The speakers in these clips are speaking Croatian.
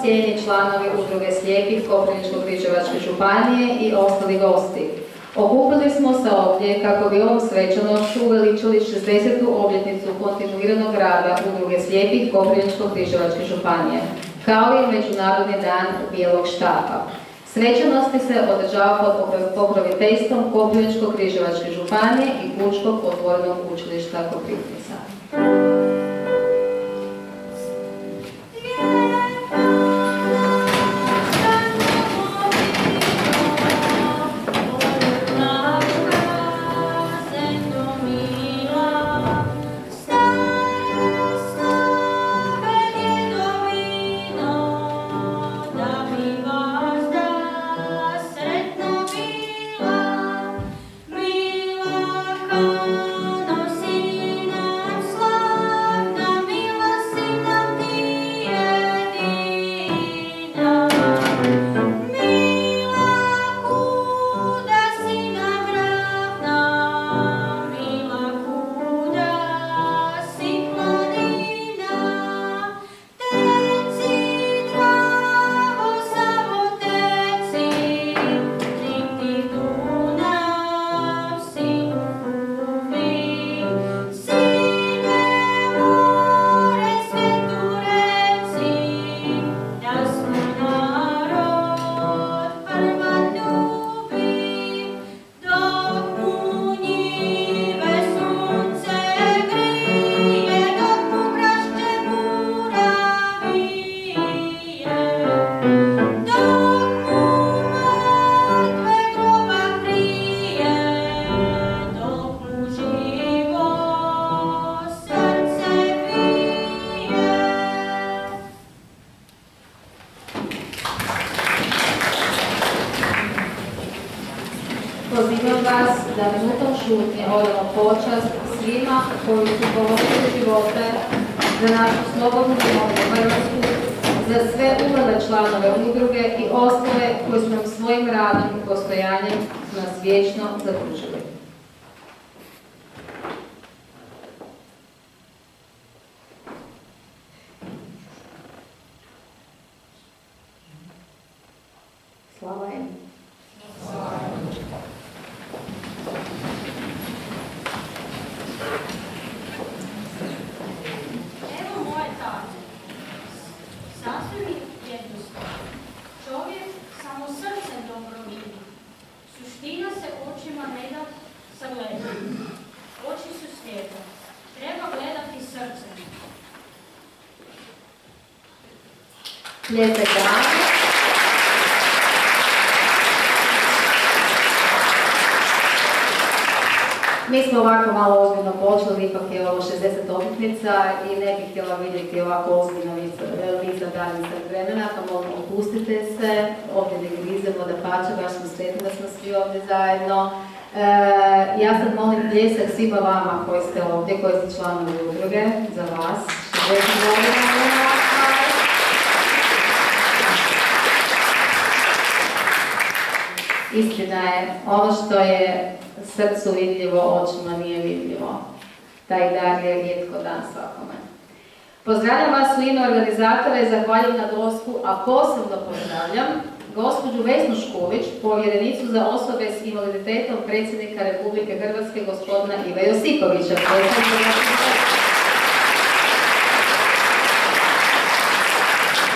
cijenjeni članovi Udruge slijepih Koprivničko-križevačke županije i ostali gosti. Okupili smo se ovdje kako bi ovom svečanošću uveličili 60. obljetnicu kontinuiranog rada Udruge slijepih Koprivničko-križevačke županije, kao i Međunarodni dan bijelog štapa. Svečanosti se održava pod pokroviteljstvom Koprivničko-križevačke županije i Pučkog otvorenog učilišta Koprivnica. Pozivam vas da minutom šutnje odamo počast svima koji su položili živote za našu slobodnu domovinu Hrvatsku, za sve umrle članove udruge i ostale koji su nam svojim radom i postojanjem nas vječno zadužili. Slava im. Suština se očima ne da sagledati. Oči su slijepe. Treba gledati srcem. Lijepe dane. Mi smo ovako malo ozbiljno počeli, ipak je ovo 60 obljetnica i ne bih htjela vidjeti ovako ozbiljno lica daljnjeg vremena, pa molim opustite se, ovdje ne grizemo, da pače, baš smo sretni da smo svi ovdje zajedno. Ja sad molim pljesak svima vama koji ste ovdje, koji ste članovi udruge, za vas, 60 godina. Istina je, ono što je srcu vidljivo, očima nije vidljivo. Taj dar je rijetko dan svakome. Pozdravljam vas u ime organizatora i zahvaljujem na dolasku, a posebno pozdravljam gospođu Vesnu Škulić, povjerenicu za osobe s invaliditetom predsjednika Republike Hrvatske, gospodina Iva Josipovića.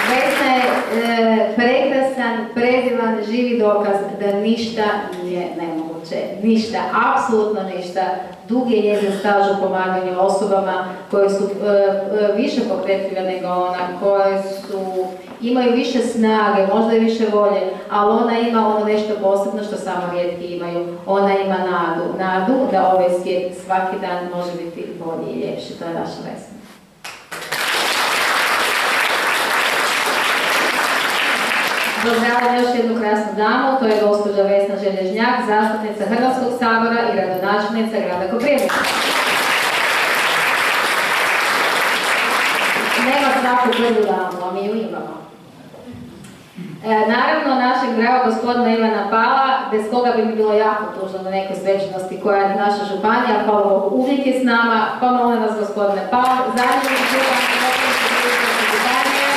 Vesna je prekrasan, predivan, živi dokaz da ništa nije nemoguće. Ništa, apsolutno ništa. Dug je njezin staž u pomaganju osobama koje su više pokretljive nego ona, koje imaju više snage, možda i više volje, ali ona ima ono nešto posebno što samo rijetki imaju. Ona ima nadu da ovaj svijet svaki dan može biti bolji i ljepši. To je naša Vesna. Pozdravljam još jednu krasnu damu, to je gospođa Vesna Želježnjak, zastupnica Hrvatskog sabora i gradonačelnica grada Koprivnice. Nema svaku prvu damu, a mi ju imamo. Naravno, našeg dragog gospodina Ivana Pala, bez koga bi mi bilo jako tužno na nekoj svečanosti koja je naša županija, hvala Bogu, uvijek je s nama, pa molim vas gospodine Pala, zadnji župan Koprivničke županije.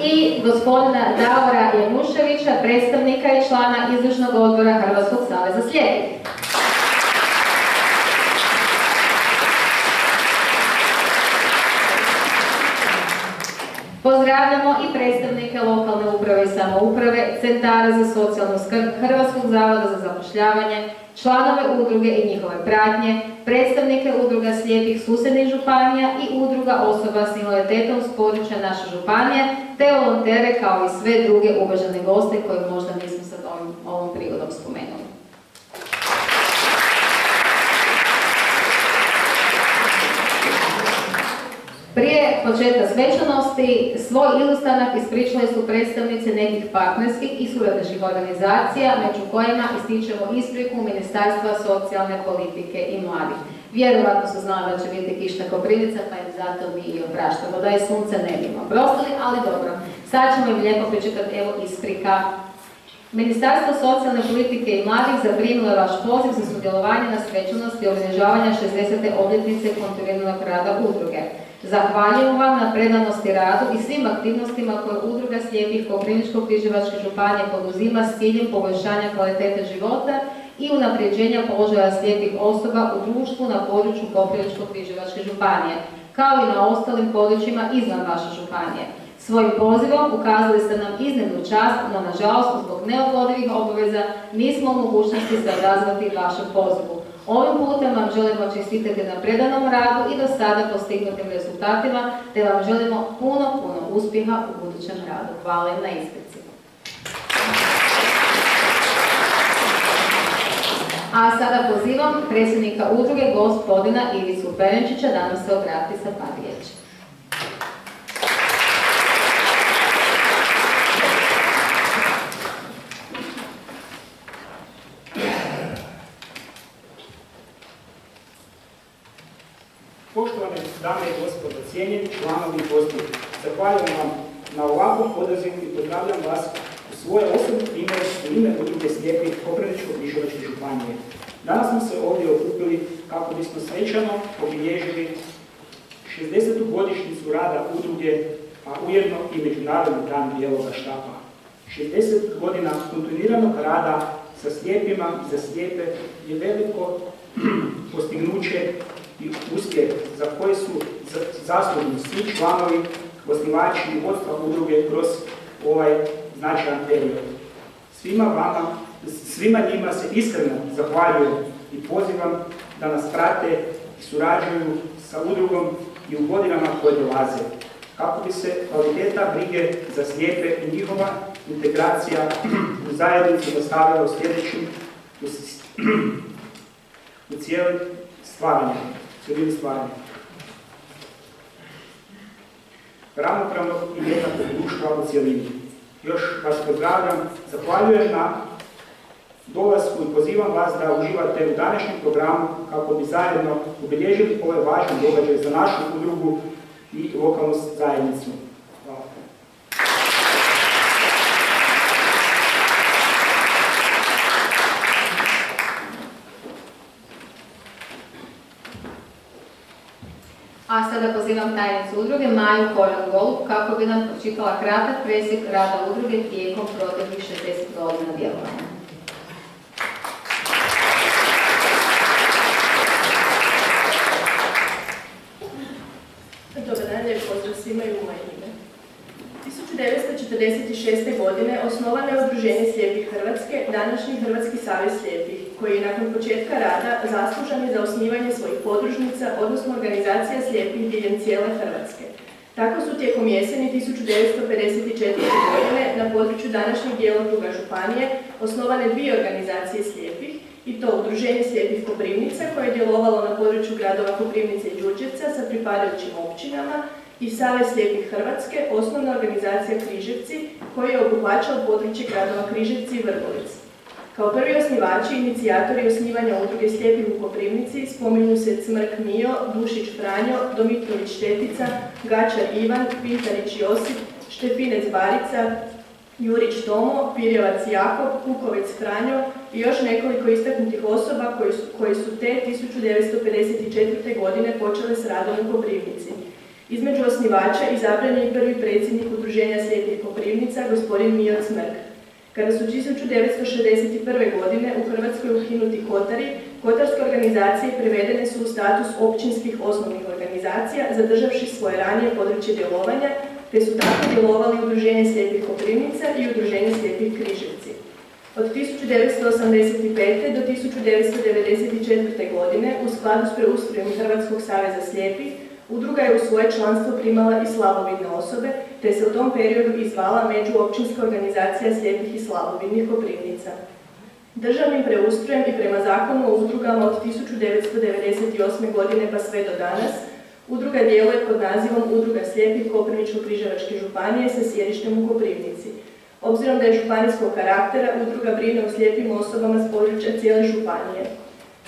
i gospodina Davora Januševića, predstavnika i člana izvršnog odbora Hrvatskog saveza slijepih. Pozdravljamo i predstavnike lokalne uprave i samouprave, centara za socijalnu skrb, Hrvatskog zavoda za zapošljavanje, članove udruge i njihove pratnje, predstavnike udruga slijepih susjednih županija i udruga osoba s invaliditetom s područja naše županije, te volontere kao i sve druge uvažene goste koje možda nismo sad ovom prigodom spomenuli. Prije početka svečanosti svoj ilustanak ispričali su predstavnice nekih partnerskih i suradničkih organizacija, među kojima ističemo ispriku Ministarstva socijalne politike i mladih. Vjerovatno su znali da će biti kišna Koprivnica, pa im zato mi i opraštamo, da je sunce ne bimo oprostili, ali dobro. Sad ćemo im lijepo pričekati, evo isprika. Ministarstvo socijalne politike i mladih zaprimilo je vaš poziv za sudjelovanje na svečanosti obilježavanja 60. obljetnice kontinuiranog rada udruge. Zahvaljujem vam na predanosti radu i svim aktivnostima koje Udruga slijepih Koprivničko-križevačke županije poduzima s ciljem poboljšanja kvalitete života i unapređenja položaja slijepih osoba u društvu na području Koprivničko-križevačke županije, kao i na ostalim područjima izvan vaše županije. Svojim pozivom ukazali ste nam iznimnu čast, no nažalost zbog neodgodivih obaveza nismo u mogućnosti se odazvati vašem pozivu. Ovim putem vam želimo čestitati na predanom radu i do sada postignutim rezultatima, te vam želimo puno uspjeha u budućem radu. Hvala im na isprici. A sada pozivam predsjednika udruge, gospodina Ivicu Perenčića, da nam se obrati sa par riječi. Poštovane dame i gospodo, cijenjeni članovi i gosti, zahvaljujem vam na ovakvom odazivu i pozdravljam vas u svoje osobno ime i ime Udruge slijepih Koprivničko-križevačke županije. Danas smo se ovdje okupili kako bismo svečano obilježili 60. godišnjicu rada udruge, a ujedno i Međunarodni dan bijeloga štapa. 60 godina kontinuiranog rada sa slijepima i za slijepe je veliko postignuće i uspjeh za koje su zaslužni svi članovi, osnivači i vodstva udruge kroz ovaj značajan period. Svima njima se iskreno zahvaljujem i pozivam da nas prate i surađuju sa udrugom i u godinama koje dolaze, kako bi se kvaliteta brige za slijepe i njihova integracija u zajednicu dostavila u sljedećim u cijelim stvaranjem. Ravnopravnog i jednakog društva u cjelini. Još vas pozdravljam, zahvaljujem na dolasku i pozivam vas da uživate u današnjem programu kako bi zajedno obilježili ovaj važan događaj za našu udrugu i lokalnu zajednicu. Hvala. A sada pozivam tajnicu udruge Maju Koran-Golub kako bi nam pročitala kratak presjek rada udruge tijekom proteklih 60 godina djelovanja. Dobar dan, lijep pozdrav svima i u moje ime. 1946. godine osnovano je Udruženje slijepih Hrvatske, današnji Hrvatski savez slijepih, koji je nakon početka rada zaslužan je za osnivanje svojih podružnica, odnosno organizacija slijepih diljem cijele Hrvatske. Tako su tijekom jeseni 1954. godine na području današnjeg djelokruga županije osnovane dvije organizacije slijepih, i to Udruženje slijepih Koprivnica, koje je djelovalo na području gradova Koprivnice i Đurđevca sa pripadajućim općinama, i Savez slijepih Hrvatske, osnovna organizacija Križevci, koji je obuhvaćao područje gradova Križevci i Vrbovec. Kao prvi osnivači i inicijatori osnivanja udruge slijepih u Koprivnici spominju se Cmrk Mijo, Dušić Franjo, Domitrović Štetica, Gačar Ivan, Pintarić Josip, Štepinec Barica, Jurić Tomo, Pirjevac Jakob, Kukovec Franjo i još nekoliko istaknutih osoba koji su te 1954. godine počele s radom u Koprivnici. Između osnivača izabran je i prvi predsjednik Udruženja slijepih Koprivnica, gospodin Mijo Cmrk. Kada su 1961. godine u Hrvatskoj ukinuti kotari, kotarske organizacije prevedene su u status općinskih osnovnih organizacija, zadržavši svoje ranije područje djelovanja, te su tako djelovali Udruženje slijepih Koprivnica i Udruženje slijepih Križevci. Od 1985. do 1994. godine, u skladu s preustrojem Hrvatskog saveza slijepih, udruga je u svoje članstvo primala i slabovidne osobe, te se u tom periodu i zvala Međuopćinska organizacija slijepih i slabovidnih Koprivnica. Državnim preustrojem i prema zakonu o udrugama od 1998. godine pa sve do danas, udruga djeluje pod nazivom Udruga slijepih Koprivničko-križevačke županije sa sjedištem u Koprivnici. Obzirom da je županijskog karaktera, udruga brine o slijepim osobama s područja cijele županije.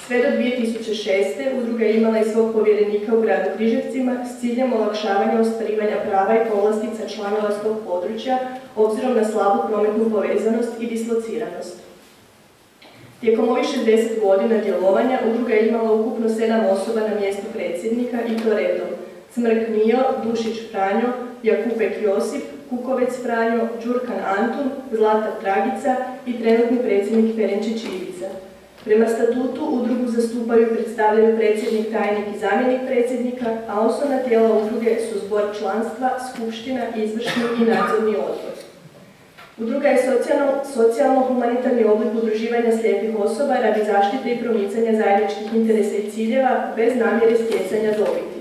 Sve do 2006. udruga je imala i svog povjerenika u gradu Križevcima s ciljem olakšavanja ostvarivanja prava i povlastica članova s tog područja, obzirom na slabu prometnu povezanost i dislociranost. Tijekom ovih 60 godina djelovanja udruga je imala ukupno 7 osoba na mjestu predsjednika i to redom: Cmrk Mijo, Dušić Franjo, Jakupek Josip, Kukovec Franjo, Đurkan Antun, Zlatar Dragica i trenutni predsjednik Ferenčić Ivica. Prema statutu udrugu zastupaju i predstavljaju predsjednik, tajnik i zamjenik predsjednika, a osnovna tijela udruge su zbor članstva, skupština, izvršni i nadzorni odbor. Udruga je socijalno-humanitarni oblik udruživanja slijepih osoba radi zaštite i promicanja zajedničkih interesa i ciljeva bez namjere stjecanja dobiti.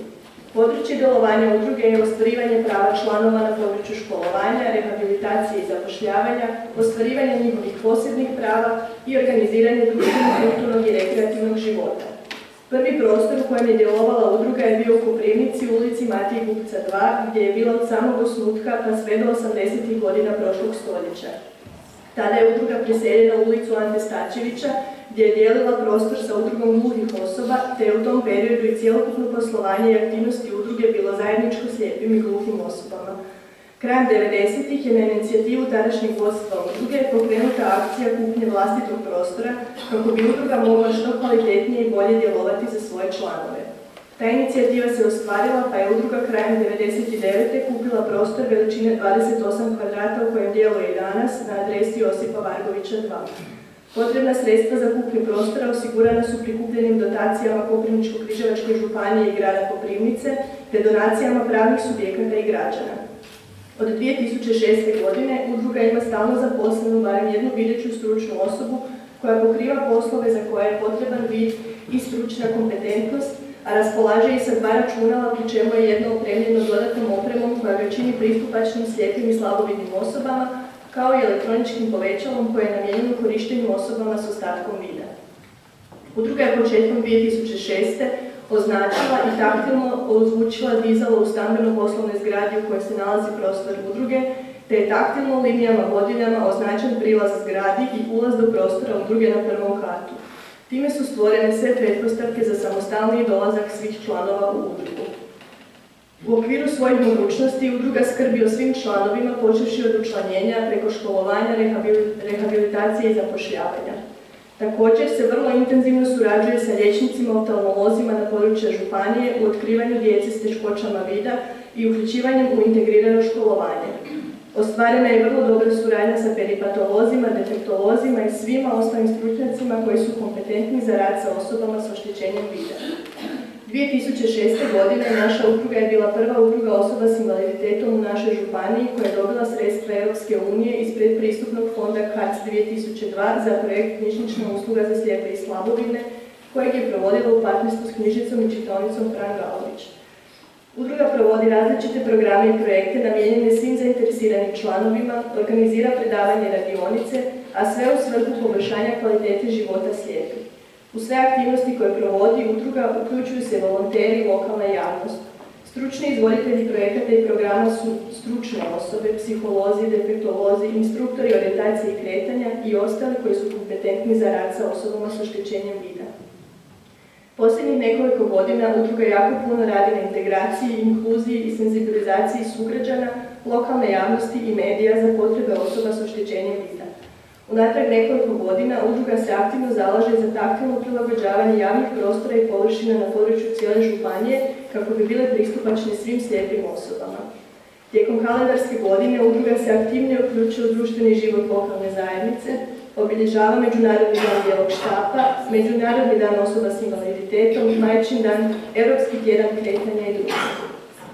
Područje djelovanja udruge je ostvarivanje prava članova na području školovanja, rehabilitacije i zapošljavanja, ostvarivanje njihovih posebnih prava i organiziranje društvenog, kulturnog i rekreativnog života. Prvi prostor u kojem je djelovala udruga je bio u Koprivnici, u ulici Matije Gupca 2, gdje je bila od samog osnutka pa sve do 80. godina prošlog stoljeća. Tada je udruga preseljena u ulicu Ante Stačevića, gdje je dijelila prostor sa udrugom gluhih osoba, te je u tom periodu i cjelokupno poslovanje i aktivnosti udruge bilo zajedničko slijepim i gluhim osobama. Krajem 90-ih je na inicijativu tadašnjeg vodstva udruge pokrenuta akcija kupnje vlastitog prostora kako bi udruga mogla što kvalitetnije i bolje djelovati za svoje članove. Ta inicijativa se ostvarila pa je udruga krajem 99. kupila prostor veličine 28 kvadrata u kojem djeluje i danas na adresi Josipa Vargovića 2. Potrebna sredstva za kupnju prostora osigurana su prikupljenim dotacijama Koprivničko-križevačke županije i grada Koprivnice te donacijama pravnih subjekata i građana. Od 2006. godine udruga ima stalno zaposlenu barem jednu videću stručnu osobu koja pokriva poslove za koje je potreban vid i stručna kompetentnost, a raspolaže i sa 2 računala pri čemu je jedno opremljeno dodatnom opremom koja ga čini pristupačnim slijepim i slabovidnim osobama, kao i elektroničkim povećalom koje je namijenjeno korištenju osobama s ostatkom vida. Udruga je početkom 2006. označila i taktilno ozvučila dizalo u stambeno-poslovnoj zgradi u kojoj se nalazi prostor udruge, te je taktilno linijama vodiljama označen prilaz zgradi i ulaz do prostora udruge na prvom katu. Time su stvorene sve pretpostavke za samostalniji dolazak svih članova u udrugu. U okviru svojih mogućnosti udruga skrbi o svim članovima počevši od učlanjenja preko školovanja, rehabilitacije i zapošljavanja. Također se vrlo intenzivno surađuje sa liječnicima, oftalmolozima na području županije u otkrivanju djece s teškoćama vida i uključivanjem u integrirano školovanje. Ostvarena je vrlo dobra suradnja sa peripatolozima, defektolozima i svima ostalim stručnjacima koji su kompetentni za rad sa osobama s oštećenjem vida. 2006. godine naša udruga je bila prva udruga osoba s invaliditetom u našoj županiji koja je dobila sredstva Europske unije iz predpristupnog fonda CARDS 2002 za projekt Knjižnična usluga za slijepe i slabovidne, kojeg je provodila u partnerstvu s knjižnicom i čitaonicom Fran Galović. Udruga provodi različite programe i projekte namijenjene svim zainteresiranim članovima, organizira predavanje i radionice, a sve u svrhu poboljšanja kvalitete života slijepih. U sve aktivnosti koje provodi udruga uključuju se volonteri i lokalna javnost. Stručni izvoditelji projekata i programa su stručne osobe, psiholozi, defektolozi, instruktori orijentacije i kretanja i ostali koji su kompetentni za rad sa osobama s oštećenjem vida. Posljednjih nekoliko godina udruga jako puno radi na integraciji, inkluziji i senzibilizaciji sugrađana, lokalne javnosti i medija za potrebe osoba s oštećenjem vida. Unatrag nekoliko godina udruga se aktivno zalaže za taktilno prilagođavanje javnih prostora i površina na području cijele županije kako bi bile pristupačne svim slijepim osobama. Tijekom kalendarske godine udruga se aktivnije uključuje u društveni život lokalne zajednice, obilježava Međunarodni dan bijelog štapa, Međunarodni dan osoba s invaliditetom, Majčin dan, Europski tjedan kretanja i drugo.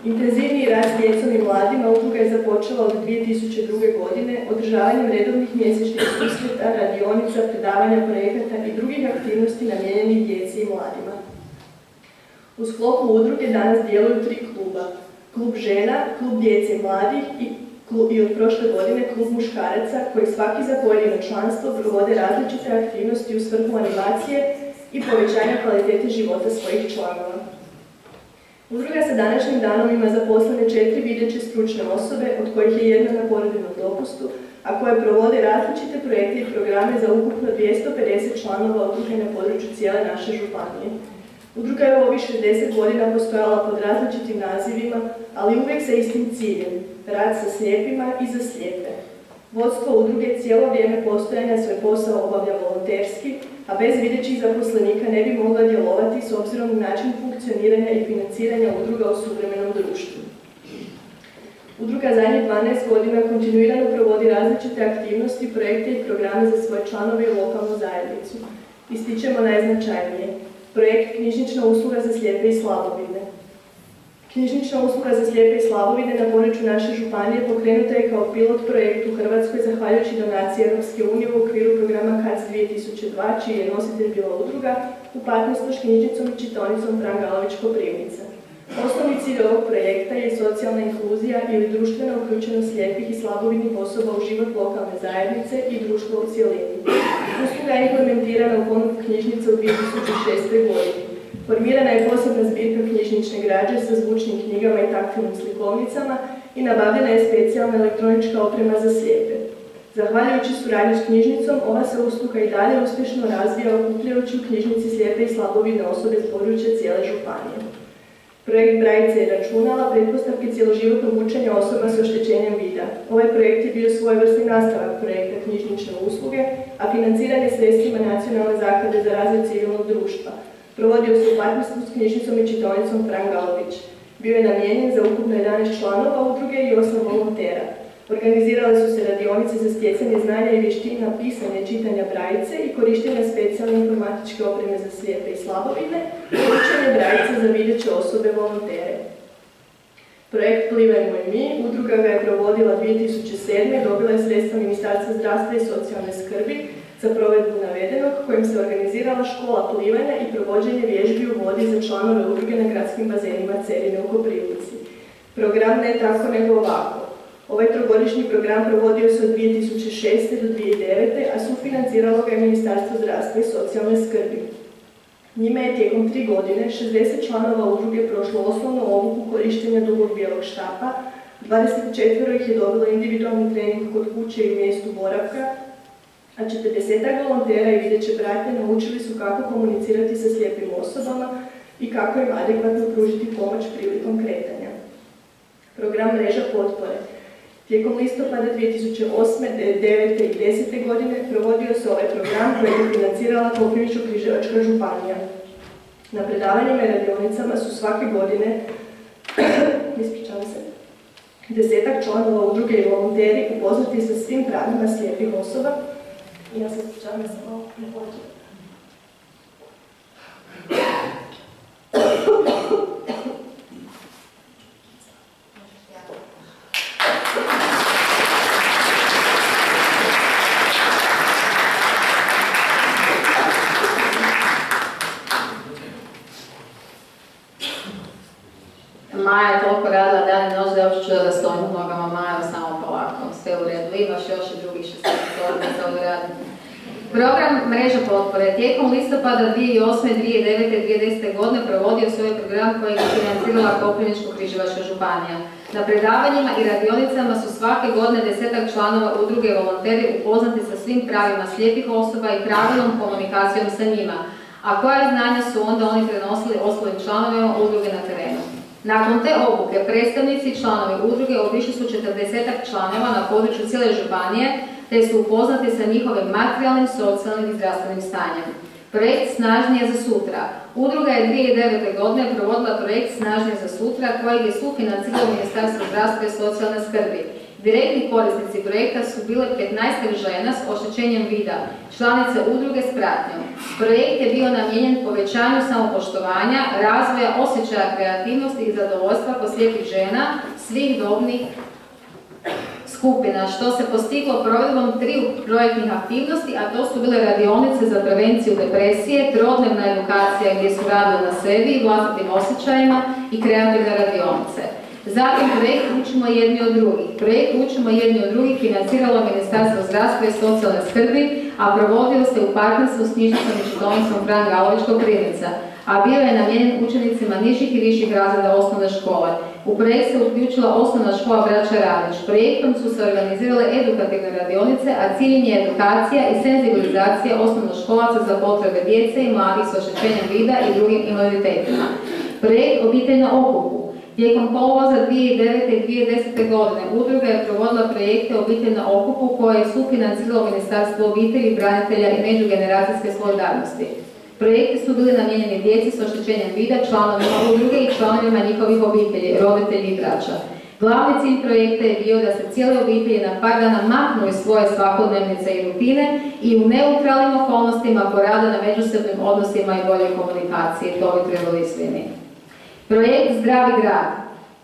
Intenzivniji rad s djecom i mladima udruga je započela od 2002. godine održavanjem redovnih mjesečnih susreta, radionica, predavanja projekata i drugih aktivnosti namijenjenih djeci i mladima. U sklopu udruge danas djeluju 3 kluba. Klub žena, klub djece i mladih i od prošle godine klub muškaraca koji svaki za pojedino članstvo provode različite aktivnosti u svrhu animacije i povećanja kvalitete života svojih članova. Udruga sa današnjim danom ima zaposlene 4 videće stručne osobe, od kojih je jedna na porodiljnom dopustu, a koje provode različite projekte i programe za ukupno 250 članova udruge na području cijele naše županije. Udruga je u ovih 60 godina postojala pod različitim nazivima, ali uvijek sa istim ciljem, rad sa slijepima i za slijepe. Vodstvo udruge cijelo vrijeme postojanja svoj posao obavlja volonterski, a bez videćih zaposlenika ne bi mogla djelovati s obzirom na način funkcioniranja i financiranja udruga u suvremenom društvu. Udruga zadnjih 12 godina kontinuirano provodi različite aktivnosti, projekte i programe za svoje članove i lokalnu zajednicu. Ističemo najznačajnije. Projekt Knjižnična usluga za slijepe i slabovidne. Knjižnična usluga za slijepe i slabovidne na području naše županije pokrenuta je kao pilot projekt u Hrvatskoj zahvaljujući donaciji Europske unije u okviru programa CARDS 2002, čiji je nositelj bila udruga u partnerstvu s knjižnicom i čitaonicom Fran Galović Koprivnica. Osnovni cilj ovog projekta je socijalna inkluzija ili društvena uključenost slijepih i slabovidnih osoba u život lokalne zajednice i društva u cjelini. Usluga je implementirana u ponudu knjižnice u 2006. godini. Formirana je posebna zbirka knjižnične građe sa zvučnim knjigama i taktilnim slikovnicama i nabavljena je specijalna elektronička oprema za slijepe. Zahvaljujući suradnji s knjižnicom, ova se usluga i dalje uspješno razvija okupljajući u knjižnici slijepe i slabovidne osobe s područja cijele županije. Projekt Brajice i računala pretpostavke cjeloživotnog učenja osoba s oštećenjem vida. Ovaj projekt je bio svojevrsni nastavak projekta knjižnične usluge, a financiran je sredstvima Nacionalne zaklade za razvoj civilnog društva. Provodio se u partnerstvu s knjižnicom i čitaonicom Fran Galović. Bio je namijenjen za ukupno 11 članova udruge i 8 volontera. Organizirale su se radionice za stjecanje znanja i vještina pisanja i čitanja brajice i korištenja specijalne informatičke opreme za slijepe i slabovidne i učenje brajice za videće osobe volontere. Projekt Plivajmo i mi, udruga ga je provodila 2007. dobila je sredstva Ministarstva zdravstva i socijalne skrbi za provedbu navedenog, kojim se organizirala škola plivanja i provođenje vježbi u vodi za članove udruge na gradskim bazenima Cerine u Koprivnici. Program ne tako nego ovako. Ovaj trogodišnji program provodio se od 2006. do 2009. a sufinanciralo ga je Ministarstvo zdravstva i socijalne skrbi. Njime je tijekom 3 godine 60 članova udruge prošlo osnovnu obuku korištenja dugog bijelog štapa, 24 ih je dobilo individualni trening kod kuće i u mjestu boravka, a 40 volontera i videće pratnje naučili su kako komunicirati sa slijepim osobama i kako im adekvatno pružiti pomoć prilikom kretanja. Program Mreža potpore. Tijekom listopada 2008., 2009. i 2010. godine provodio se ovaj program koji je financirala Koprivničko-križevačka županija. Na predavanjima i radionicama su svake godine 10 članova udruge i volonteri upoznati sa svim pravima slijepih osoba. Ja se ispričavam, sam malo nepođena. Maja je toliko radila dan i noć da je uopće čuda da stojim u nogama. Maja, samo polako, sve u redu. Imaš još i drugih 16 godina za ovo raditi. Program Mreža potpore tijekom listopada 2008., 2009. i 2010. godine provodio svoj program koji je financirala Koprivničko-križevačka županija. Na predavanjima i radionicama su svake godine 10 članova udruge i volonteri upoznati sa svim pravima slijepih osoba i pravilnom komunikacijom sa njima, a koja znanja su onda oni prenosili ostalim članovima udruge na terenu. Nakon te obuke predstavnici i članovi udruge obišli su 40 članova na području cijele županije te su upoznati sa njihovim materijalnim, socijalnim i zdravstvenim stanjem. Projekt Snažnije za sutra. Udruga je 2009. godine provodila projekt Snažnije za sutra kojeg je sufinanciralo Ministarstvo zdravstva i socijalne skrbi. Direktni korisnici projekta su bile 15 žena s oštećenjem vida, članice udruge s pratnjom. Projekt je bio namijenjen povećanju samopoštovanja, razvoja osjećaja kreativnosti i zadovoljstva kod slijepih žena svih dobnih skupina, što se postiglo provedbom 3 projektnih aktivnosti, a to su bile radionice za prevenciju depresije, trodnevna edukacija gdje su radile na sebi i vlastitim osjećajima i kreativne radionice. Zatim projekt Učimo jedni od drugih. Projekt Učimo jedni od drugih financiralo Ministarstvo zdravstva i socijalne skrbi, a provodio se u partnerstvu s knjižnicom i čitaonicom Fran Galović Koprivnica, a bio je namijenjen učenicima nižih i viših razreda osnovne škole. U projekt se uključila osnovna škola Braća Radić. Projektom su se organizirale edukativne radionice, a cilj je edukacija i senzibilizacija osnovnoškolaca za potrebe djece i mladih s oštećenjem vida i drugim invaliditetima. Projekt Obitelj na okupu. Tijekom kolovoza 2009. i 2010. godine udruga je provodila projekte Obitelj na okupu koje je sufinanciralo Ministarstvo obitelji, branitelja i međugeneracijske solidarnosti. Projekti su bili namijenjeni djeci s oštećenjem vida, članovima udruge i članovima njihovih obitelji, roditelji i braća. Glavni cilj projekta je bio da se cijele obitelji na par dana maknu iz svoje svakodnevnice i rutine i u neutralnim okolnostima porade na međusobnim odnosima i boljoj komunikaciji. To bi trebali svi mi. Projekt Zdravi grad.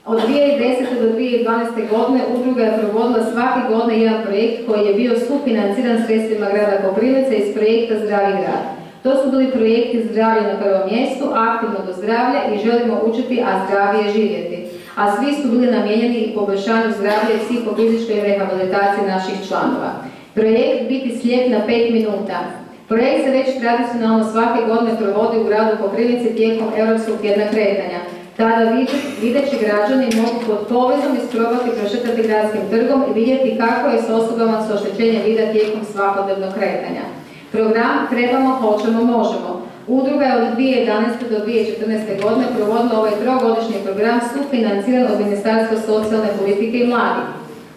Od 2010. do 2012. godine udruga je provodila svake godine jedan projekt koji je bio sufinanciran sredstvima grada Koprivnice iz projekta Zdravi grad. To su bili projekti Zdravlje na prvom mjestu, Aktivno do zdravlja i Želimo učiti, a zdravije živjeti. A svi su bili namijenjeni i poboljšanju zdravlja i psihofizičkoj rehabilitaciji naših članova. Projekt Biti slijep na 5 minuta. Projekt se već tradicionalno svake godine provodi u gradu Koprivnici tijekom Europskog tjedna kretanja. Tada videći građani mogu pod povezom isprobati prošetati gradskim trgom i vidjeti kako je s osobama s oštećenjem vida tijekom svakodnevnog kretanja. Program Trebamo, hoćemo, možemo. Udruga je od 2011. do 2014. godine provodila ovaj 3-godišnji program sufinanciran od Ministarstva socijalne politike i mladih.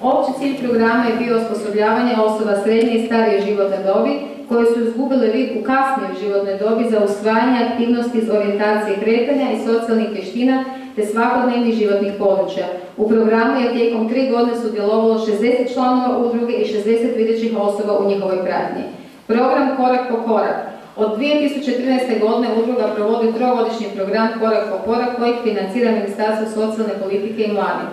Opći cilj programa je bio osposobljavanje osoba srednje i starije životne dobi koje su izgubile vid u kasnijoj životnoj dobi za usvajanje aktivnosti iz orijentacije kretanja i socijalnih vještina te svakodnevnih životnih područja. U programu je tijekom 3 godine sudjelovalo 60 članova udruge i 60 videćih osoba u njihovoj pratnji. Program Korak po korak. Od 2013. godine udruga provodi 3-godišnji program Korak po korak kojeg financira Ministarstvo socijalne politike i mladih.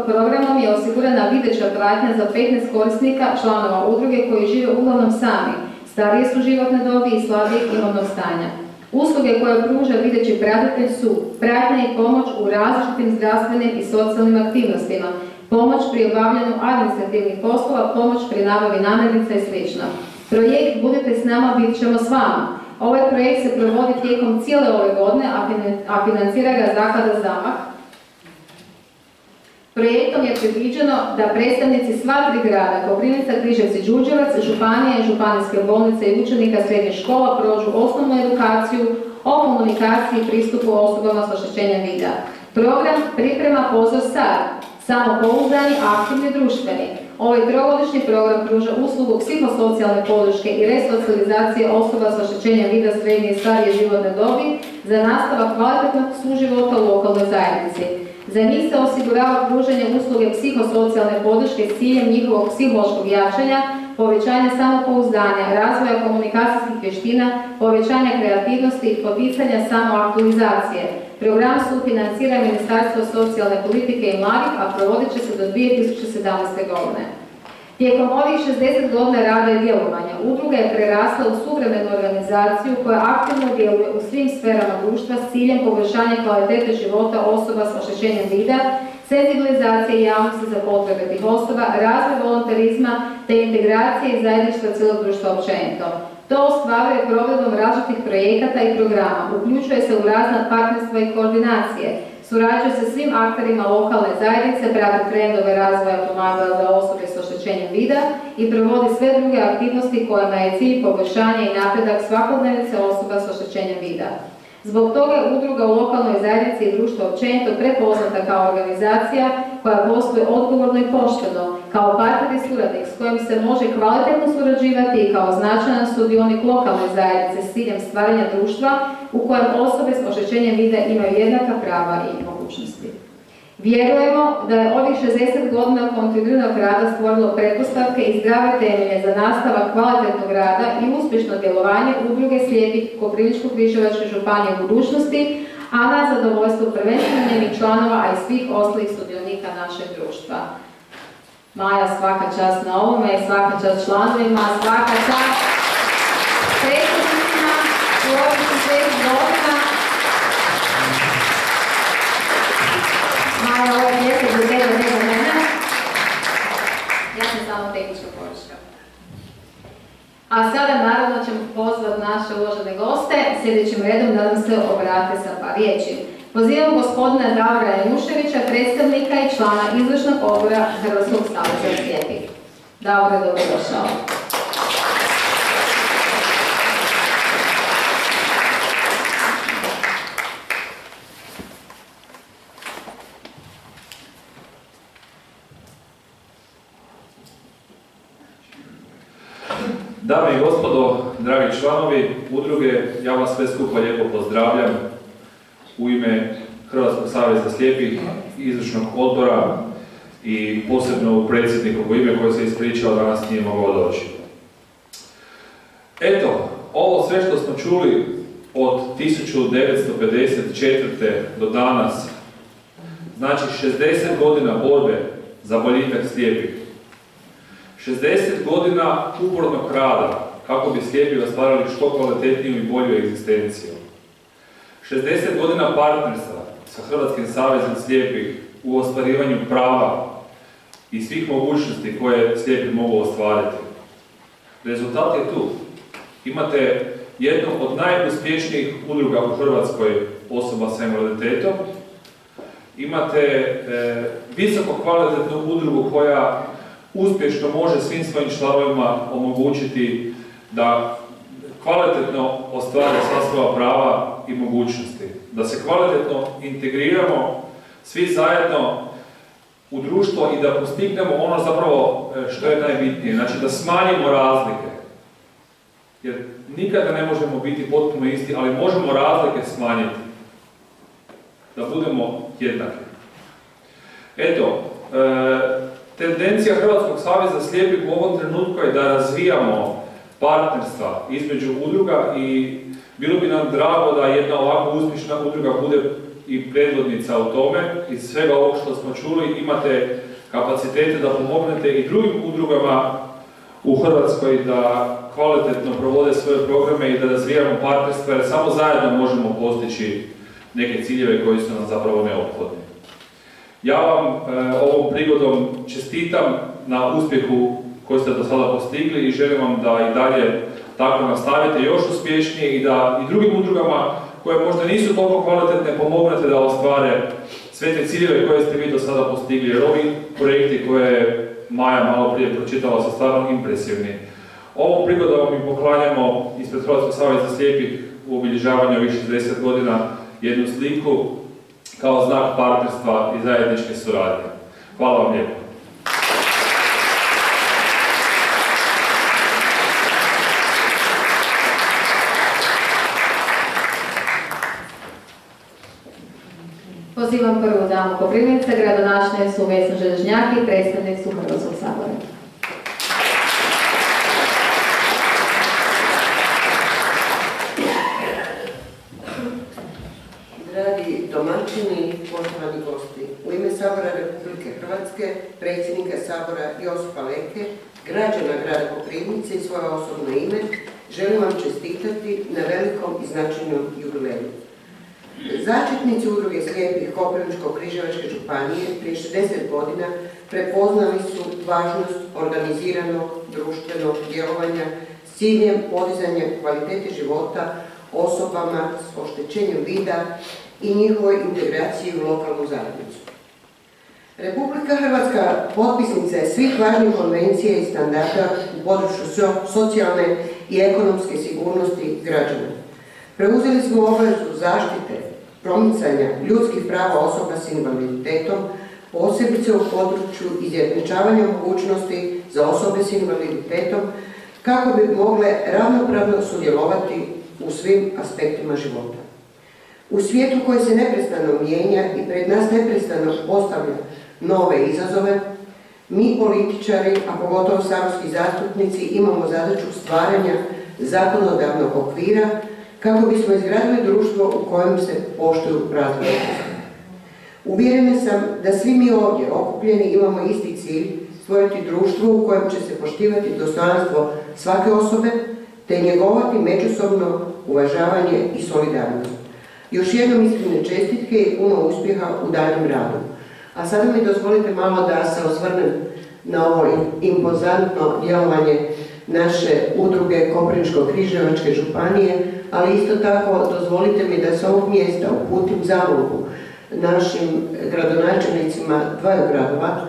Programom je osigurana videća pratnja za 15 korisnika članova udruge koji žive uglavnom sami, starije su životne dobi i slabijeg imovnog stanja. Usluge koje pruža videći pratitelj su pratnja i pomoć u različitim zdravstvenim i socijalnim aktivnostima, pomoć pri obavljanju administrativnih poslova, pomoć pri nabavi namirnica i sl. Projekt Budite s nama, bit ćemo s vama. Ovaj projekt se provodi tijekom cijele ove godine, a financira ga Zaklada Zamah. Projektom je predviđeno da predstavnici sva 3 grada, Koprivnica, Križevci, Đurđevac, županije, županijske bolnice i učenika srednjih škola prođu osnovnu edukaciju o komunikaciji i pristupu osobama s oštećenjem vida. Program priprema Pozor sad, samopouzdani, aktivni, društveni. Ovaj 3-godišnji program pruža uslugu psihosocijalne podrške i resocijalizacije osoba s oštećenjem vida srednje i starije životne dobi za nastavak kvalitetnog suživota u lokalnoj zajednici. Za njih se osigurava pružanje usluge psihosocijalne podrške s ciljem njihovog psihološkog jačanja, povećanja samopouzdanja, razvoja komunikacijskih vještina, povećanja kreativnosti i poticanja samoaktualizacije. Program sufinancira Ministarstvo socijalne politike i mladih, a provodit će se do 2017. godine. Tijekom ovih 60 godina rada i djelovanja, udruga je prerasla u suvremenu organizaciju koja aktivno djeluje u svim sferama društva s ciljem poboljšanja kvalitete života osoba s oštećenjem vida, senzibilizacije javnosti za potrebe tih osoba, razvoj volonterizma te integracije i zajedništva cijelog društva općenito. To ostvaruje provedbom različitih projekata i programa, uključuje se u razna partnerstva i koordinacije, surađuje se svim akterima lokalne zajednice, prati trendove razvoja pomagala za osobe s oštećenjem vida i provodi sve druge aktivnosti kojima je cilj poboljšanja i napredak svakodnevnice osoba s oštećenjem vida. Zbog toga je udruga u lokalnoj zajednici i društvo općenito prepoznata kao organizacija koja posluje odgovorno i pošteno, kao partner i suradnik s kojim se može kvalitetno surađivati i kao značajan sudionik lokalne zajednice s ciljem stvaranja društva u kojem osobe s oštećenjem vida imaju jednaka prava i mogućnosti. Vjerujemo da je ovih 60 godina kontinuiranog rada stvorilo pretpostavke i zdrave temelje za nastavak kvalitetnog rada i uspješno djelovanje udruge slijepih Koprivničko-križevačke županije u budućnosti, a na zadovoljstvo prvenstveno njenih članova, a i svih ostalih sudionika našeg društva. Maja, svaka čast na ovome i svaka čast članovima, svaka čast predsjednicima u ovih 60 godina. Maja, ovo je mjesto za tebe, ne za mene. Ja sam samo tehnička podrška. A sada naravno ćemo pozvati naše uvažene goste, sljedećim redom da nam se obrate sa par riječi. Pozivam gospodina Davora Janjuševića, predstavnika i člana izvršnog odbora Hrvatskog saveza slijepih. Davore, dobrodošao. Dame i gospodo, dragi članovi udruge, ja vas sve skupa lijepo pozdravljam u ime Hrvatskog saveza slijepih, izvršnog odbora i posebno u predsjednikovo ime koji se ispričao danas nije mogao doći. Eto, ovo sve što smo čuli od 1954. do danas, znači 60 godina borbe za boljitak slijepih. 60 godina upornog rada kako bi slijepi ostvarili što kvalitetniju i bolju egzistenciju. 60 godina partnerstva sa Hrvatskim savezom slijepih u ostvarivanju prava i svih mogućnosti koje slijepi mogu ostvariti. Rezultat je tu. Imate jednu od najuspješnijih udruga u Hrvatskoj osoba sa invaliditetom. Imate visoko kvalitetnu udrugu koja uspješno može svim svojim članovima omogućiti da kvalitetno ostvare sva svoja prava i mogućnosti. Da se kvalitetno integriramo svi zajedno u društvo i da postignemo ono zapravo što je najbitnije. Znači da smanjimo razlike. Jer nikada ne možemo biti potpuno isti, ali možemo razlike smanjiti. Da budemo jednaki. Eto, tendencija Hrvatskog saveza slijepih u ovom trenutku je da razvijamo partnerstva između udruga i bilo bi nam drago da jedna ovako uspješna udruga bude i predvodnica u tome. Iz svega ovog što smo čuli imate kapacitete da pomognete i drugim udrugama u Hrvatskoj da kvalitetno provode svoje programe i da razvijamo partnerstva, jer samo zajedno možemo postići neke ciljeve koji su nam zapravo neophodni. Ja vam ovom prigodom čestitam na uspjehu koji ste do sada postigli i želim vam da i dalje tako nastavite još uspješnije i da i drugim udrugama koje možda nisu toliko kvalitetne pomognete da ostvare sve te ciljeve koje ste vi do sada postigli, jer ovi projekti koje je Maja malo prije pročitala su stvarno impresivni. Ovom prigodom vam i poklanjamo ispred Hrvatskog saveza slijepih u obilježavanju ovih 60 godina jednu sliku kao znak partnerstva i zajedničke suradnje. Hvala vam lijepo. Pozivam prvu damu Koprivnice, gradonačelnicu Vesnu Želežnjak i predstavnicu Hrvatskog sabora. Dragi domaćini, poštovani gosti, u ime Sabora Republike Hrvatske, predsjednika Sabora Josipa Leke, građana grada Koprivnice i svoje osobno ime, želim vam čestitati na velikom i značajnom jubileju. Začetnici udruge slijepih Koprivničko-križevačke županije prije 60 godina prepoznali su važnost organiziranog društvenog djelovanja s ciljem podizanja kvalitete života osobama s oštećenjem vida i njihovoj integraciji u lokalnu zajednicu. Republika Hrvatska potpisnica je svih važnih konvencija i standarda u području socijalne i ekonomske sigurnosti građana. Preuzeli smo obavezu zaštite, promicanja ljudskih prava osoba s invaliditetom, posebice u području izjednačavanja mogućnosti za osobe s invaliditetom kako bi mogle ravnopravno sudjelovati u svim aspektima života. U svijetu koji se neprestano mijenja i pred nas neprestano postavlja nove izazove, mi političari, a pogotovo saborski zastupnici, imamo zadaću stvaranja zakonodavnog okvira kako bismo izgradili društvo u kojem se poštuju različitosti. Uvjerena sam da svi mi ovdje okupljeni imamo isti cilj, stvoriti društvo u kojem će se poštivati dostojanstvo svake osobe te njegovati međusobno uvažavanje i solidarnost. Još jednom iskrene čestitke i puno uspjeha u daljnjem radu. A sada mi dozvolite malo da se osvrnem na ovo impozantno djelovanje naše udruge Koprivničko-križevačke županije, ali isto tako dozvolite mi da s ovog mjesta uputim zamolbu našim gradonačelnicima dvaju gradova,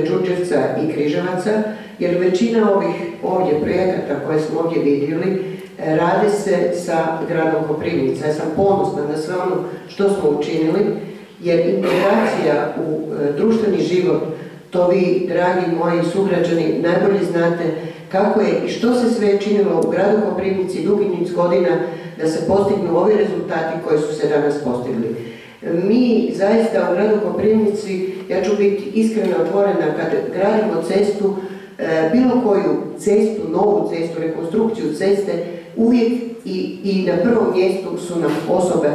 Đurđevca i Križevaca, jer većina ovih ovdje projekata koje smo ovdje vidjeli rade se sa gradom Koprivnica. Ja sam ponosna na sve ono što smo učinili, jer integracija u društveni život, to vi, dragi moji sugrađani, najbolje znate kako je i što se sve činilo u gradu Koprivnici dugi niz godina da se postignu ovi rezultati koji su se danas postigli. Mi zaista u gradu Koprivnici, ja ću biti iskreno otvorena, kad gradimo cestu, bilo koju cestu, novu cestu, rekonstrukciju ceste, uvijek i na prvom mjestu su nam osobe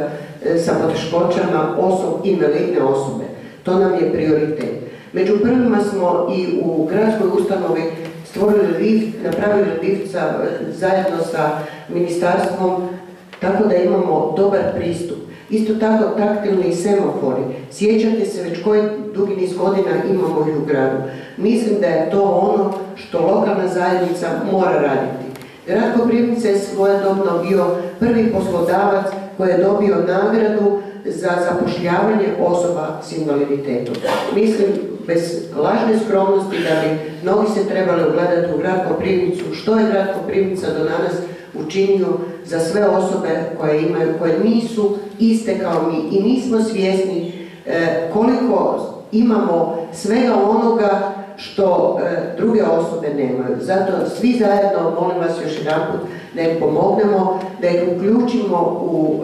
sa poteškoćama, invalidne osobe. To nam je prioritet. Među prvima smo i u gradskoj ustanovi stvorili lift, napravili lift zajedno sa ministarstvom, tako da imamo dobar pristup. Isto tako taktilni semafori. Sjećate se već koji dugi niz godina imamo ih u gradu. Mislim da je to ono što lokalna zajednica mora raditi. Grad Koprivnica je svojedobno bio prvi poslodavac koji je dobio nagradu za zapošljavanje osoba s invaliditetom. Mislim, bez lažne skromnosti, da bi mnogi se trebali ugledati u grad Koprivnicu, što je grad Koprivnica do danas učinio za sve osobe koje nisu iste kao mi i nismo svjesni koliko imamo svega onoga što druge osobe nemaju. Zato svi zajedno, molim vas još jedanput, da ih pomognemo, da ih uključimo u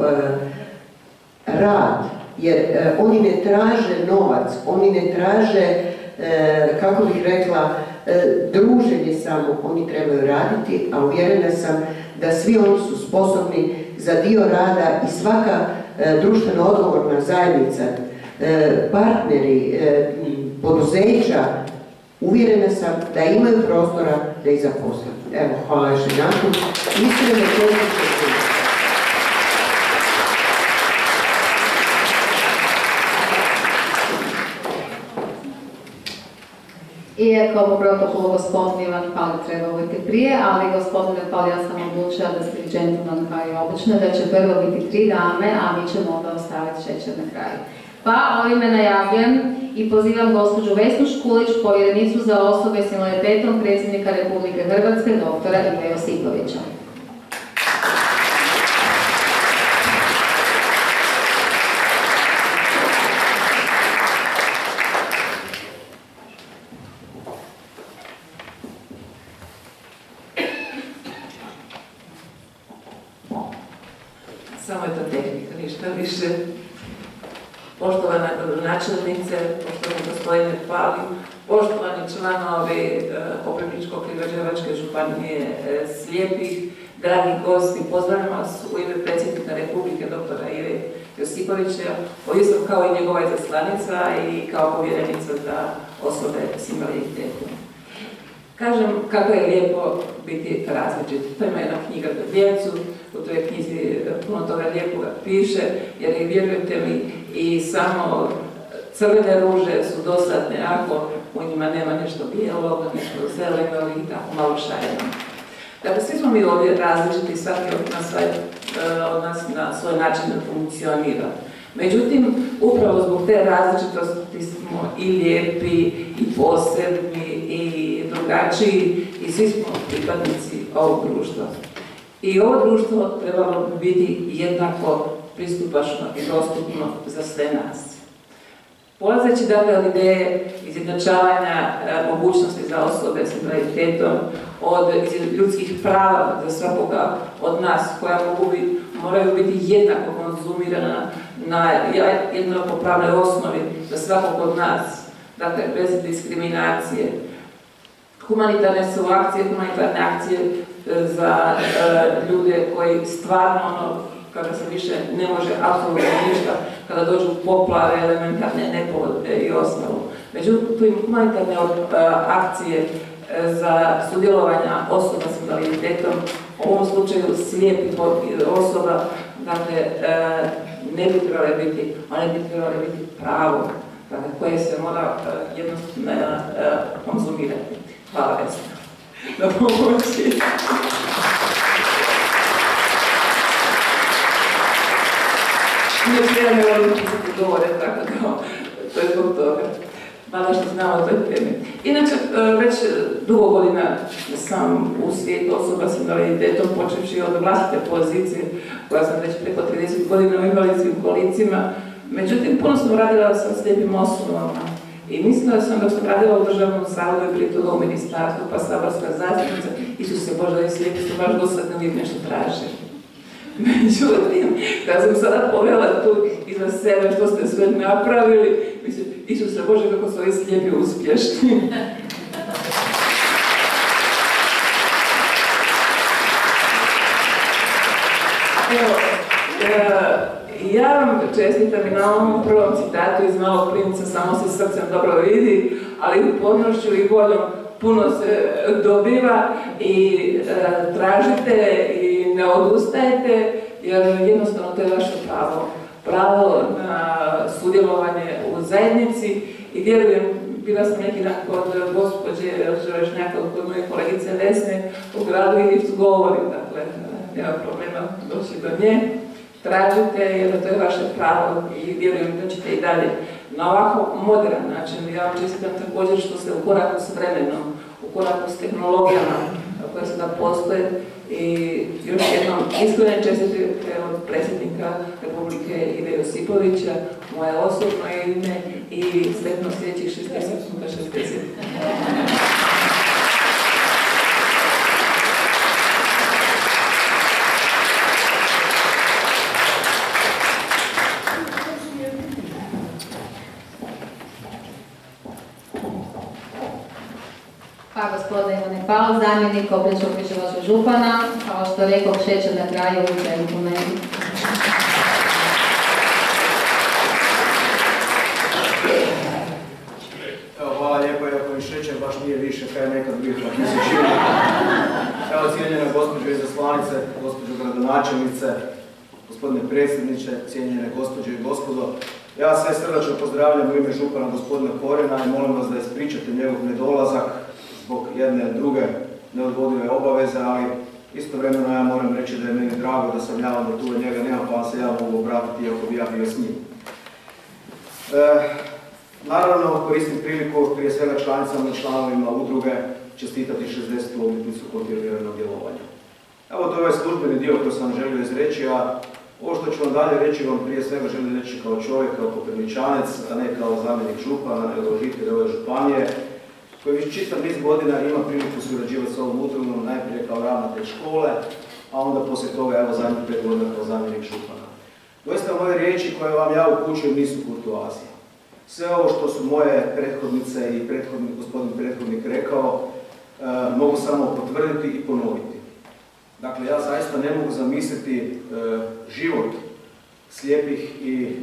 rad, jer oni ne traže novac, oni ne traže, kako bih rekla, druženje samo, oni trebaju raditi, a uvjerena sam da svi oni su sposobni za dio rada i svaka društveno odgovorna zajednica, partneri, poduzeća, uvjerena sam da imaju prostora da ih zaposle. Evo, hvala još jedanput. Iskreno čestitke. Iako po protokolu gospodin Ivan Pali trebao biti prije, ali gospodine Pali, ja sam odlučila da ste gentleman kao i obično, da će prvo biti 3 dame, a mi ćemo onda ostaviti šećer na kraju. Pa ovime najavljam i pozivam gospođu Vesnu Škulić, povjerenicu za osobe s invaliditetom predsjednika Republike Hrvatske, doktora Ive Josipovića. Samo je to tehnika, ništa više. Poštovana gradonačelnice, poštovani gospodine Pali, poštovani članovi Koprivničko-križevačke županije slijepih, dragi gosti, pozdravljam vas u ime predsjednika Republike dr. Ive Josipovića, isto kao i njegova izaslanica i kao povjerenica za osobe s invaliditetom. Kažem kako je lijepo biti različit. To ima jedna knjiga za djecu, u toj knjizi puno toga lijepoga piše, jer vjerujte mi, i samo crvene ruže su dosadne ako u njima nema nešto bijelo, nešto zeleno i tako malo šareno. Dakle, svi smo mi ovdje različiti, svaki od nas na svoj način funkcionira. Međutim, upravo zbog te različitosti smo i lijepi, i posebni, i drugačiji, i svi smo pripadnici ovog društva. I ovo društvo trebalo bi biti jednako pristupačno i dostupno za sve nas. Polazeći dakle od ideje izjednačavanja mogućnosti za osobe s invaliditetom, od ljudskih prava za svakoga od nas koja moraju biti jednako konzumirana na jednakopravnoj osnovi za svakog od nas, dakle bez diskriminacije. Humanitarne su akcije, humanitarne akcije za ljude koji stvarno, kada se više ne može apsolutno ništa, kada dođu poplave, elementarne nepogode i ostalo. Međutim, humanitarne akcije za sudjelovanja osoba s invaliditetom, u ovom slučaju slijepih osoba, dakle, ne bi trebale biti, one bi trebale biti pravo, dakle, koje se mora jednostavno konzumirati. Hvala Vesna. Na pomoći. Ne volim govore, tako da to je zbog toga. Malo što znam o toj temi. Inače, već dugo godina sam u svijetu osoba s invaliditetom, počevši od vlastite pozicije, koja sam već preko 30 godina u invalidskim kolicima. Međutim, puno sam radila sa slijepim osobama i mislila sam da sam radila u Državnom zavodu i prije toga u ministarstvu, pa saborska zastupnica, Isuse Bože, i slijepi su baš dosadni, uvijek nešto traže. Međutim, kada sam sada povela tu iza sebe što ste sve napravili, mislim, Isuse Bože, kako su ovi slijepi uspješni. Evo, ja vam čestitam i na ovom prvom citatu iz Malog princa, samo se srcem dobro vidi, ali upornošću i voljom puno se dobiva i tražite i ne odustajete, jer jednostavno to je vaše pravo. Pravo na sudjelovanje u zajednici i vjerujem, bila sam neki dan kod gospođe Želešnjaka, kod moje kolegice Vesne, u gradu Ivcu govori, dakle, nema problema doći do nje. Tražite, jer to je vaše pravo i vjerujem da ćete i dalje na ovako modern način. Ja vam čestitam također što ste u koraku s vremenom, u koraku s tehnologijama koje sada postoje i još jednom iskrene čestitke od predsjednika Republike Ive Josipovića, moje osobno ime i sretno sljedećih 60 puta 60. Pa gospodine Ivane Palo, zamjenik Koprivničko-križevačkog župana, kao što rekao, šećer na kraju u meni. Evo, hvala lijepo, iako mi šećer baš nije više kaj je nekad bio, tako mi se čini. Evo, cijenjene gospođo izaslanice, gospođo gradonačelnice, gospodine predsjedniče, cijenjene gospođe i gospodo, ja sve srdačno pozdravljam u ime župana gospodina Korena i molim vas da ispričate njegov nedolazak zbog jedne druge neodgodive obaveze, ali istovremeno ja moram reći da je meni drago da sam ja onda tu od njega nema, pa se ja mogu obratiti iako bi ja bio s njim. Naravno, koristim priliku prije svega članicama i članovima udruge čestitati 60. obljetnicu kontinuiranog djelovanja. Evo, to je ovaj službeni dio koji sam želio izreći, a ovo što ću vam dalje reći vam prije svega želim reći kao čovjek, kao Koprivničanec, a ne kao zamjenik župana, nego žitelj ove županije, koji već čitav niz godina ima priliku surađivati s ovom udrugom, najprije kao ravnatelj škole, a onda poslije toga, evo, zadnjih 5 godina kao zamjenik župana. Doista moje riječi koje vam ja upućujem nisu kurtoazija. Sve ovo što su moje prethodnice i gospodin prethodnik rekao, mogu samo potvrditi i ponoviti. Dakle, ja zaista ne mogu zamisliti život slijepih i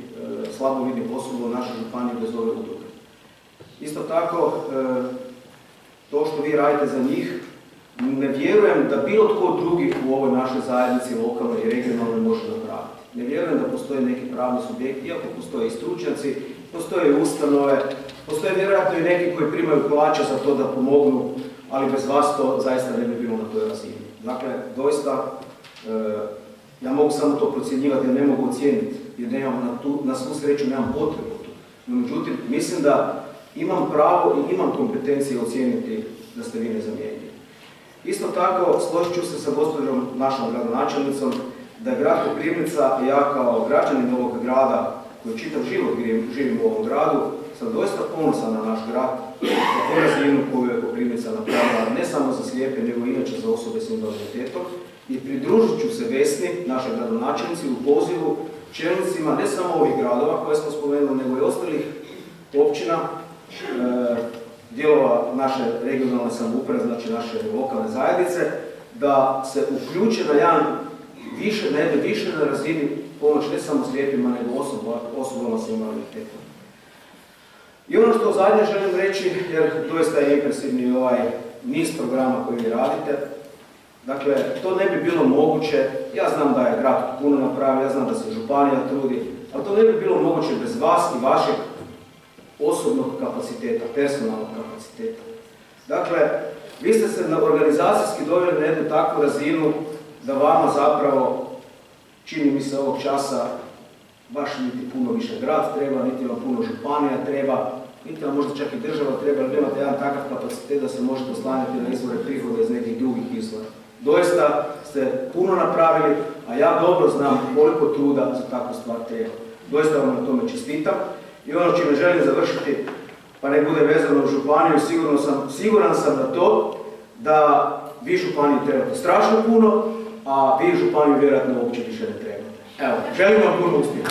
slabovidnih osoba u našoj županiji bez ove udruge. Isto tako, to što vi radite za njih, ne vjerujem da bilo tko drugi u ovoj našoj zajednici, lokalnoj i regionalnoj, može napraviti. Ne vjerujem da postoje neki pravni subjekti, iako postoje i stručnjaci, postoje i ustanove, postoje vjerojatno i neki koji primaju plaće za to da pomognu, ali bez vas to zaista ne bi bilo na toj razini. Dakle, doista, ja mogu samo to procjenjivati, jer ne mogu ocijeniti, jer nemam na svu sreću nemam potrebu tu. No, međutim, mislim da imam pravo i imam kompetencije ocijeniti da ste vi nezamjenjivi. Isto tako, složit ću se sa gospođom našom gradonačelnicom, da je grad Koprivnica, ja kao građanin ovog grada, koji čitav život živim u ovom gradu, sam doista ponosan na naš grad, na tu razinu koju je Koprivnica napravila, ne samo za slijepe, nego inače za osobe s invaliditetom. I pridružit ću se Vesni, našoj gradonačelnici, u pozivu čelnicima ne samo ovih gradova koje smo spomenuli, nego i ostalih općina, dijelova naše regionalne samouprave, znači naše lokalne zajednice, da se uključe na jednoj višoj razini pomoć ne samo slijepima, nego osobama s invaliditetom. I ono što zadnje želim reći, jer doista je impresivni ovaj niz programa koji vi radite, dakle, to ne bi bilo moguće, ja znam da je grad puno napravio, ja znam da se županija trudi, ali to ne bi bilo moguće bez vas i vašeg osobnog kapaciteta, personalnog kapaciteta. Dakle, vi ste se organizacijski doveli na jednu takvu razinu da vama zapravo, čini mi se ovog časa, baš niti puno više grad treba, niti vam puno županija treba, niti vam možda čak i država treba, ali imate jedan takav kapacitet da se možete oslanjati na izvore prihoda iz nekih drugih izvora. Doista ste puno napravili, a ja dobro znam koliko truda za takvu stvar treba. Doista vam na tome čestitam. I ono čime želim završiti, pa ne bude vezano u županiju, siguran sam na to da vi županiji trebate strašno puno, a vi županiju vjerojatno uopće više ne trebate. Evo, želim vam puno uspjeha.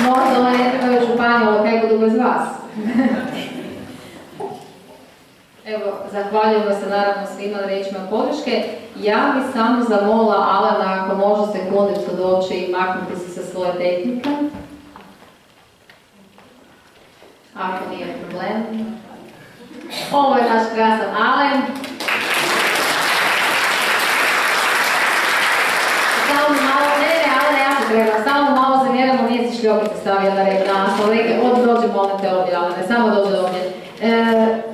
Možda je županija ovo kako dugo bez vas. Evo, zavaljujem se naravno svima na riječima podrške. Ja bih samo zamolila Alena ako može sekundicu doći i maknuti se sa svoje tehnike. Ako nije problem. Ovo je naš krasan Alen. Samo malo, Alen, ja se treba, samo malo zamjeramo, nije si šljokice stavio na red danas, dođi molim te ovdje, Alene, samo dođe ovdje.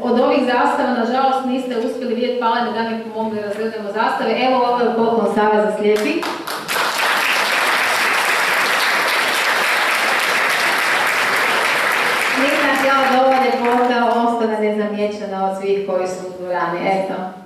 Od ovih zastava, nažalost, niste uspjeli vidjeti Palene da mi pomogli razredujemo zastave. Evo ovo je poklon Saveza slijepih. Nikad je ovo ljepota ostane nezamijećena od svih koji su u dvorani. Eto.